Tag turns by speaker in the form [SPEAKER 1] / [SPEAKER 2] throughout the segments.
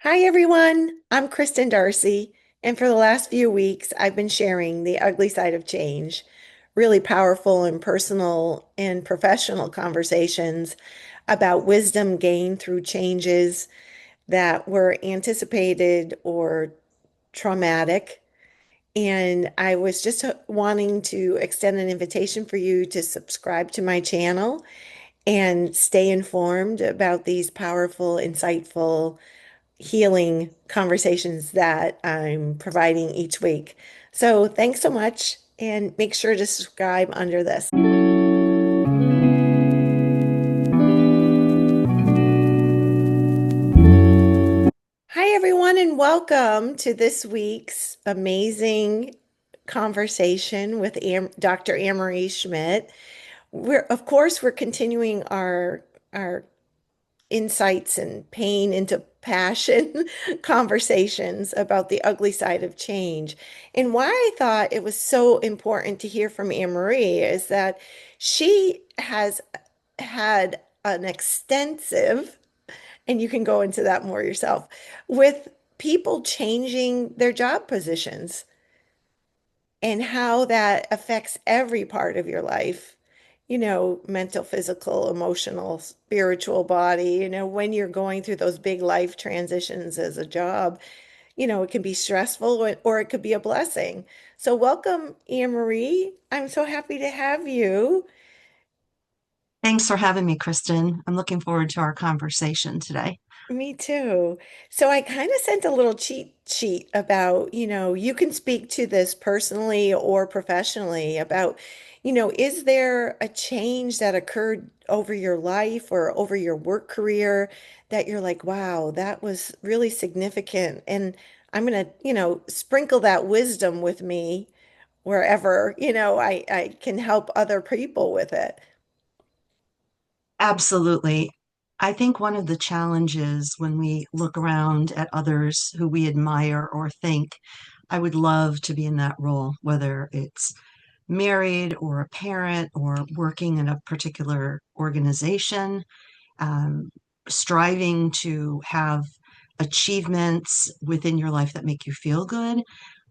[SPEAKER 1] Hi, everyone. I'm Kristen Darcy, and for the last few weeks, I've been sharing the ugly side of change, really powerful and personal and professional conversations about wisdom gained through changes that were anticipated or traumatic. And I was just wanting to extend an invitation for you to subscribe to my channel and stay informed about these powerful, insightful, healing conversations that I'm providing each week. So thanks so much, and make sure to subscribe under this. Hi, everyone, and welcome to this week's amazing conversation with Dr. Anne-Marie Szmyt. Of course, we're continuing our insights and pain into passion conversations about the ugly side of change. And why I thought it was so important to hear from Anne Marie is that she has had an extensive, and you can go into that more yourself, with people changing their job positions and how that affects every part of your life, mental, physical, emotional, spiritual body, when you're going through those big life transitions as a job, it can be stressful or it could be a blessing. So welcome, Anne Marie. I'm so happy to have you.
[SPEAKER 2] Thanks for having me, Kristen. I'm looking forward to our conversation today.
[SPEAKER 1] Me too. So I kind of sent a little cheat sheet about, you can speak to this personally or professionally about, is there a change that occurred over your life or over your work career that you're like, wow, that was really significant. And I'm going to, sprinkle that wisdom with me wherever, I can help other people with it.
[SPEAKER 2] Absolutely. I think one of the challenges when we look around at others who we admire or think, I would love to be in that role, whether it's married or a parent or working in a particular organization, um, striving to have achievements within your life that make you feel good. I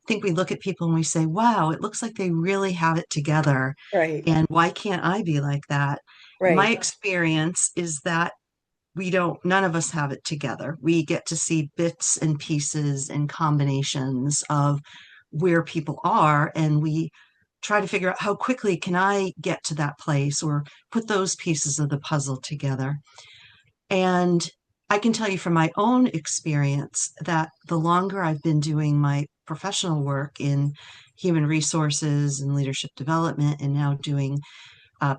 [SPEAKER 2] think we look at people and we say, wow, it looks like they really have it together.
[SPEAKER 1] Right,
[SPEAKER 2] And why can't I be like that? My
[SPEAKER 1] right.
[SPEAKER 2] experience is that none of us have it together. We get to see bits and pieces and combinations of where people are, and we try to figure out how quickly can I get to that place or put those pieces of the puzzle together. And I can tell you from my own experience that the longer I've been doing my professional work in human resources and leadership development, and now doing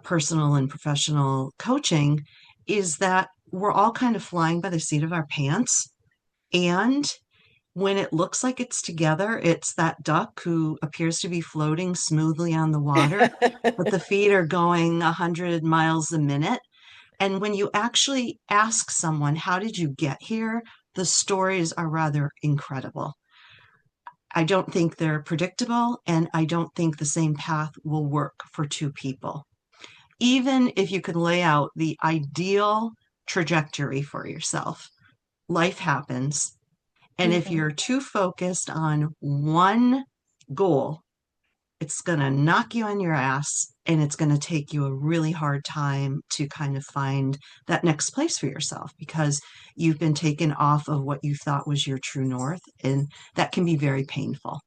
[SPEAKER 2] personal and professional coaching, is that we're all kind of flying by the seat of our pants. And when it looks like it's together, it's that duck who appears to be floating smoothly on the water, but the feet are going 100 miles a minute. And when you actually ask someone, how did you get here? The stories are rather incredible. I don't think they're predictable, and I don't think the same path will work for two people. Even if you could lay out the ideal trajectory for yourself, life happens. And if
[SPEAKER 1] Mhm.
[SPEAKER 2] you're too focused on one goal, it's going to knock you on your ass and it's going to take you a really hard time to kind of find that next place for yourself because you've been taken off of what you thought was your true north. And that can be very painful.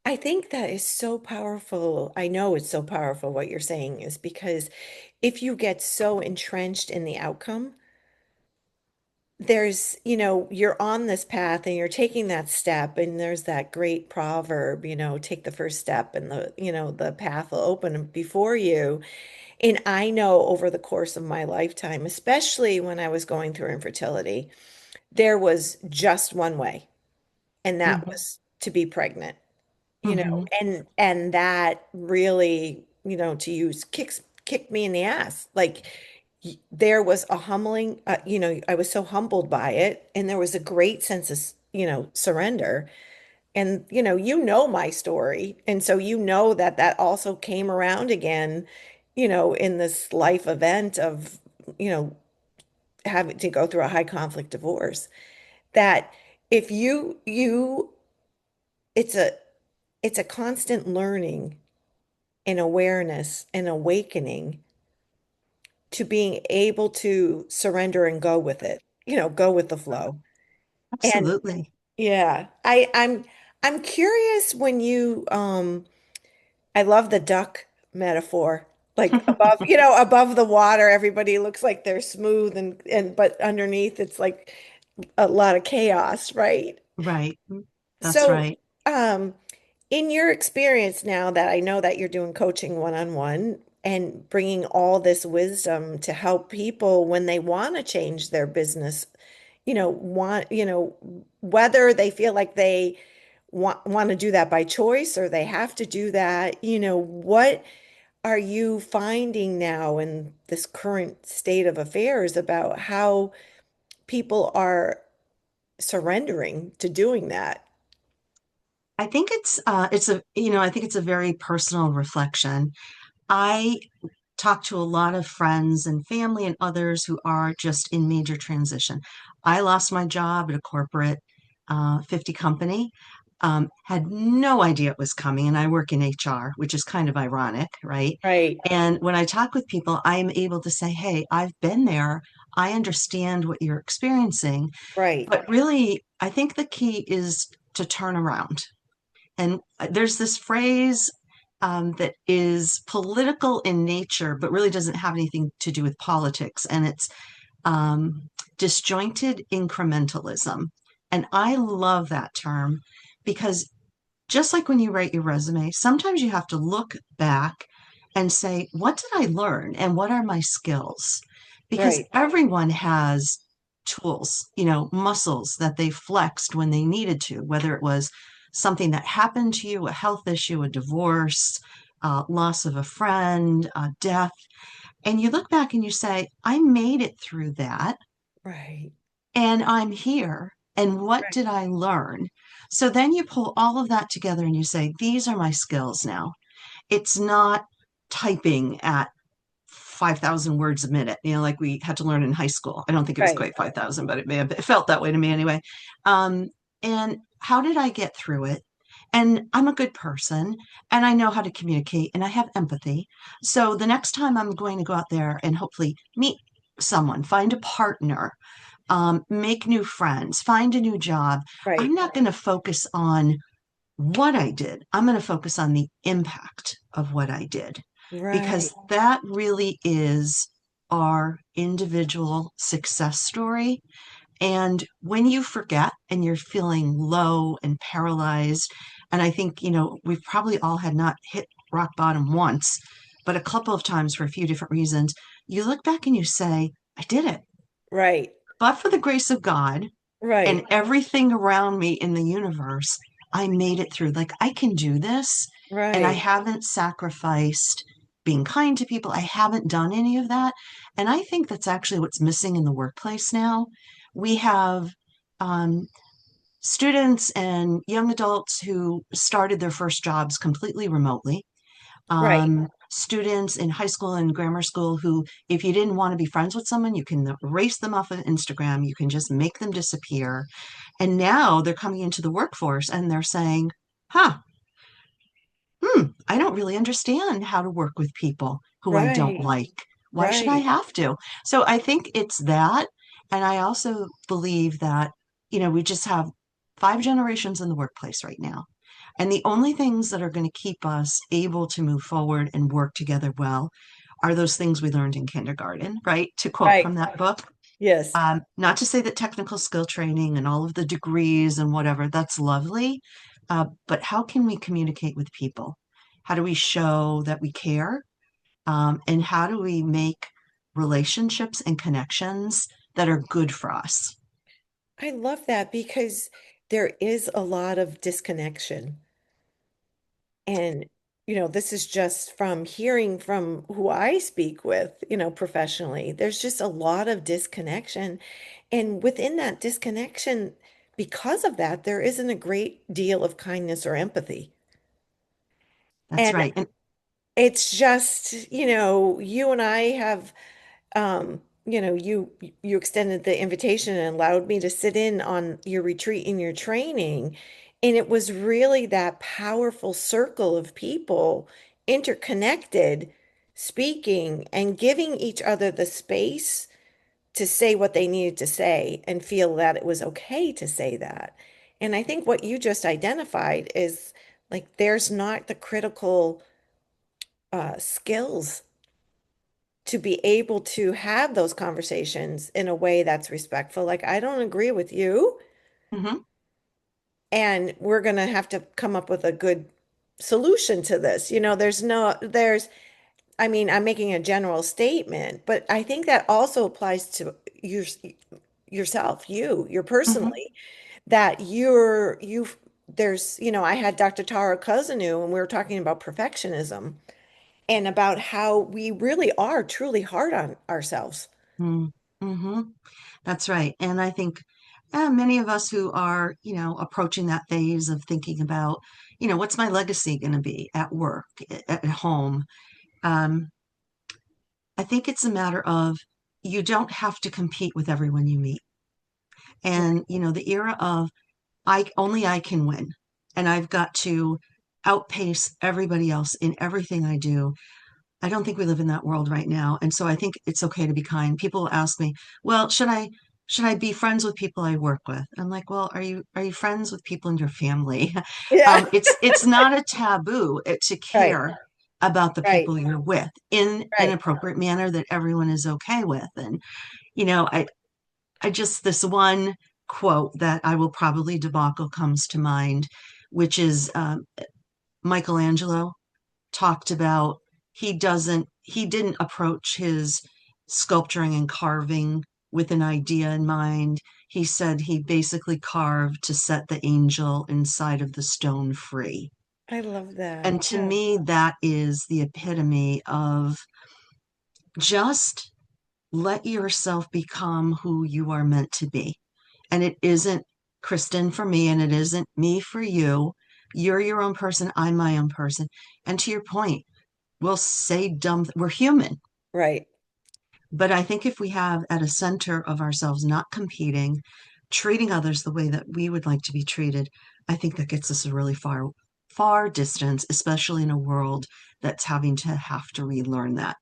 [SPEAKER 1] I think that is so powerful. I know it's so powerful what you're saying is because if you get so entrenched in the outcome, you're on this path and you're taking that step, and there's that great proverb, take the first step and the path will open before you. And I know over the course of my lifetime, especially when I was going through infertility, there was just one way, and that
[SPEAKER 2] Mhm.
[SPEAKER 1] was to be pregnant.
[SPEAKER 2] Mhm.
[SPEAKER 1] And that really, to use kicked me in the ass. Like there was a humbling, I was so humbled by it, and there was a great sense of, surrender. And my story, and so that that also came around again, in this life event of, you know having to go through a high conflict divorce, that if you it's a it's a constant learning and awareness and awakening to being able to surrender and go with it, go with the flow. And
[SPEAKER 2] Absolutely.
[SPEAKER 1] yeah, I'm curious when I love the duck metaphor. Like above, above the water, everybody looks like they're smooth and but underneath it's like a lot of chaos, right?
[SPEAKER 2] Right. That's
[SPEAKER 1] So,
[SPEAKER 2] right.
[SPEAKER 1] um, in your experience now that I know that you're doing coaching one-on-one and bringing all this wisdom to help people when they want to change their business, whether they feel like they want to do that by choice or they have to do that, what are you finding now in this current state of affairs about how people are surrendering to doing that?
[SPEAKER 2] I think I think it's a very personal reflection. I talk to a lot of friends and family and others who are just in major transition. I lost my job at a corporate 50 company, had no idea it was coming, and I work in HR, which is kind of ironic, right?
[SPEAKER 1] Right,
[SPEAKER 2] And when I talk with people, I'm able to say, hey, I've been there. I understand what you're experiencing.
[SPEAKER 1] right,
[SPEAKER 2] But really, I think the key is to turn around. And there's this phrase that is political in nature, but really doesn't have anything to do with politics. And it's disjointed incrementalism. And I love that term because just like when you write your resume, sometimes you have to look back and say, what did I learn and what are my skills? Because
[SPEAKER 1] right,
[SPEAKER 2] everyone has tools, muscles that they flexed when they needed to, whether it was something that happened to you, a health issue, a divorce, loss of a friend, death. And you look back and you say, I made it through that
[SPEAKER 1] right,
[SPEAKER 2] and I'm here. And what
[SPEAKER 1] right,
[SPEAKER 2] did I learn? So then you pull all of that together and you say, these are my skills now. It's not typing at 5,000 words a minute, like we had to learn in high school. I don't think it was
[SPEAKER 1] right,
[SPEAKER 2] quite 5,000, but it felt that way to me anyway. And how did I get through it? And I'm a good person and I know how to communicate and I have empathy. So the next time I'm going to go out there and hopefully meet someone, find a partner, make new friends, find a new job, I'm
[SPEAKER 1] right,
[SPEAKER 2] not going to focus on what I did. I'm going to focus on the impact of what I did because
[SPEAKER 1] right,
[SPEAKER 2] that really is our individual success story. And when you forget and you're feeling low and paralyzed, and I think, we've probably all had not hit rock bottom once, but a couple of times for a few different reasons, you look back and you say, I did it.
[SPEAKER 1] right,
[SPEAKER 2] But for the grace of God, and
[SPEAKER 1] right,
[SPEAKER 2] everything around me in the universe, I made it through. Like, I can do this. And I
[SPEAKER 1] right,
[SPEAKER 2] haven't sacrificed being kind to people. I haven't done any of that. And I think that's actually what's missing in the workplace now. We have um, students and young adults who started their first jobs completely remotely,
[SPEAKER 1] right,
[SPEAKER 2] students in high school and grammar school who, if you didn't want to be friends with someone, you can erase them off of Instagram, you can just make them disappear. And now they're coming into the workforce and they're saying, huh, I don't really understand how to work with people who I don't
[SPEAKER 1] right,
[SPEAKER 2] like. Why should I
[SPEAKER 1] right.
[SPEAKER 2] have to? So I think it's that. And I also believe that, we just have 5 generations in the workplace right now. And the only things that are going to keep us able to move forward and work together well are those things we learned in kindergarten, right? To quote
[SPEAKER 1] Right.
[SPEAKER 2] from that book.
[SPEAKER 1] Yes.
[SPEAKER 2] Not to say that technical skill training and all of the degrees and whatever, that's lovely. But how can we communicate with people? How do we show that we care? And how do we make relationships and connections that are good for us?
[SPEAKER 1] I love that because there is a lot of disconnection. And, this is just from hearing from who I speak with, professionally. There's just a lot of disconnection. And within that disconnection, because of that, there isn't a great deal of kindness or empathy.
[SPEAKER 2] That's
[SPEAKER 1] And
[SPEAKER 2] right. And
[SPEAKER 1] it's just, you and I have, you extended the invitation and allowed me to sit in on your retreat and your training. And it was really that powerful circle of people interconnected, speaking and giving each other the space to say what they needed to say and feel that it was okay to say that. And I think what you just identified is like there's not the critical skills to be able to have those conversations in a way that's respectful. Like, I don't agree with you,
[SPEAKER 2] Hmm.
[SPEAKER 1] and we're going to have to come up with a good solution to this. I mean, I'm making a general statement, but I think that also applies to yourself, you're
[SPEAKER 2] Hmm.
[SPEAKER 1] personally, that I had Dr. Tara Cousinu, and we were talking about perfectionism and about how we really are truly hard on ourselves.
[SPEAKER 2] Hmm. That's right. And I think many of us who are, approaching that phase of thinking about, what's my legacy going to be at work, at home? Um, I think it's a matter of you don't have to compete with everyone you meet. And, the era of I can win, and I've got to outpace everybody else in everything I do. I don't think we live in that world right now. And so I think it's okay to be kind. People ask me, well, should I be friends with people I work with? I'm like, well, are you friends with people in your family?
[SPEAKER 1] Yeah.
[SPEAKER 2] It's not a taboo to
[SPEAKER 1] Right,
[SPEAKER 2] care about the
[SPEAKER 1] right,
[SPEAKER 2] people you're with in an
[SPEAKER 1] right.
[SPEAKER 2] appropriate manner that everyone is okay with. And, you know, I, I just, this one quote that I will probably debacle comes to mind, which is Michelangelo talked about he didn't approach his sculpturing and carving with an idea in mind. He said he basically carved to set the angel inside of the stone free.
[SPEAKER 1] I love that.
[SPEAKER 2] And to me, that is the epitome of just let yourself become who you are meant to be. And it isn't Kristen for me, and it isn't me for you. You're your own person. I'm my own person. And to your point, we'll say we're human.
[SPEAKER 1] Right.
[SPEAKER 2] But I think if we have at a center of ourselves, not competing, treating others the way that we would like to be treated, I think that gets us a really far, far distance, especially in a world that's having to relearn that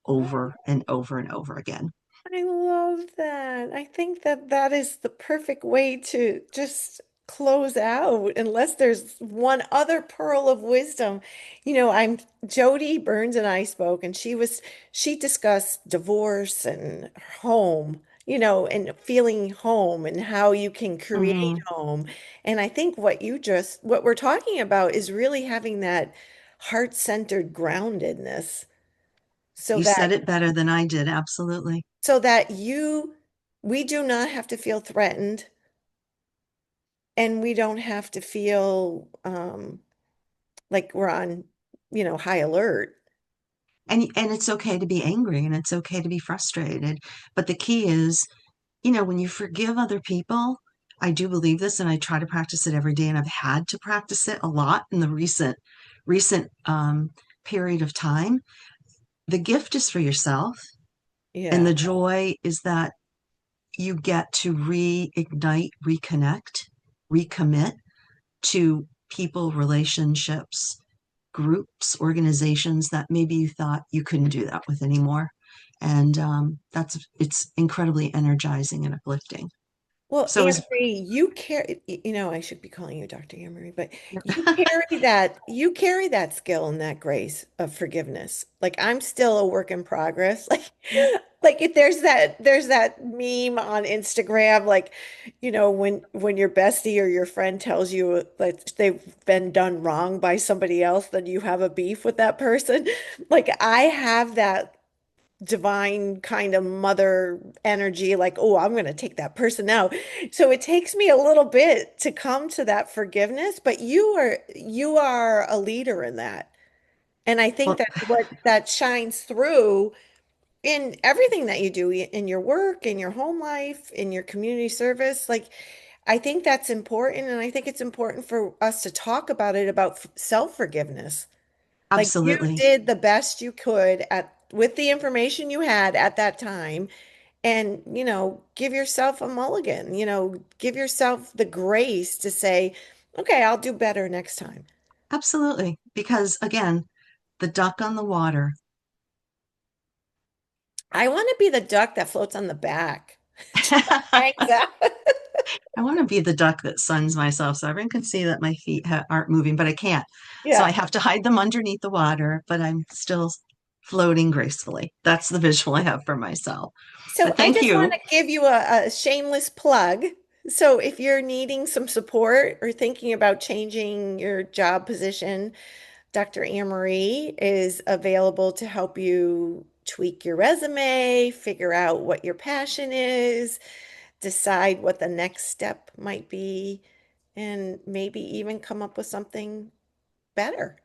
[SPEAKER 2] over and over and over again.
[SPEAKER 1] I love that. I think that that is the perfect way to just close out, unless there's one other pearl of wisdom. I'm Jody Burns and I spoke, and she discussed divorce and home, and feeling home and how you can create
[SPEAKER 2] Hmm.
[SPEAKER 1] home. And I think what we're talking about is really having that heart-centered groundedness so
[SPEAKER 2] You
[SPEAKER 1] that
[SPEAKER 2] said it better than I did. Absolutely.
[SPEAKER 1] so that we do not have to feel threatened, and we don't have to feel like we're on, high alert.
[SPEAKER 2] And it's okay to be angry and it's okay to be frustrated. But the key is, when you forgive other people, I do believe this and I try to practice it every day. And I've had to practice it a lot in the recent period of time. The gift is for yourself. And
[SPEAKER 1] Yeah.
[SPEAKER 2] the joy is that you get to reignite, reconnect, recommit to people, relationships, groups, organizations that maybe you thought you couldn't do that with anymore. And it's incredibly energizing and uplifting.
[SPEAKER 1] Well,
[SPEAKER 2] So is
[SPEAKER 1] Anne-Marie, I should be calling you Dr. Anne-Marie, but you carry that skill and that grace of forgiveness. Like, I'm still a work in progress. Like if there's that meme on Instagram, like, when your bestie or your friend tells you that they've been done wrong by somebody else, then you have a beef with that person. Like, I have that divine kind of mother energy, like, oh, I'm going to take that person out. So it takes me a little bit to come to that forgiveness, but you are a leader in that. And I think
[SPEAKER 2] well,
[SPEAKER 1] that what that shines through in everything that you do in your work, in your home life, in your community service. Like, I think that's important. And I think it's important for us to talk about it, about self-forgiveness. Like, you
[SPEAKER 2] absolutely.
[SPEAKER 1] did the best you could with the information you had at that time, and, give yourself a mulligan, give yourself the grace to say, okay, I'll do better next time.
[SPEAKER 2] Absolutely. Because again, the duck on the water.
[SPEAKER 1] I want to be the duck that floats on the back. Hangs
[SPEAKER 2] I
[SPEAKER 1] out.
[SPEAKER 2] want to be the duck that suns myself so everyone can see that my feet aren't moving, but I can't. So
[SPEAKER 1] Yeah.
[SPEAKER 2] I have to hide them underneath the water, but I'm still floating gracefully. That's the visual I have for myself.
[SPEAKER 1] So
[SPEAKER 2] But
[SPEAKER 1] I
[SPEAKER 2] thank
[SPEAKER 1] just want
[SPEAKER 2] you.
[SPEAKER 1] to give you a shameless plug. So if you're needing some support or thinking about changing your job position, Dr. Amory is available to help you tweak your resume, figure out what your passion is, decide what the next step might be, and maybe even come up with something better.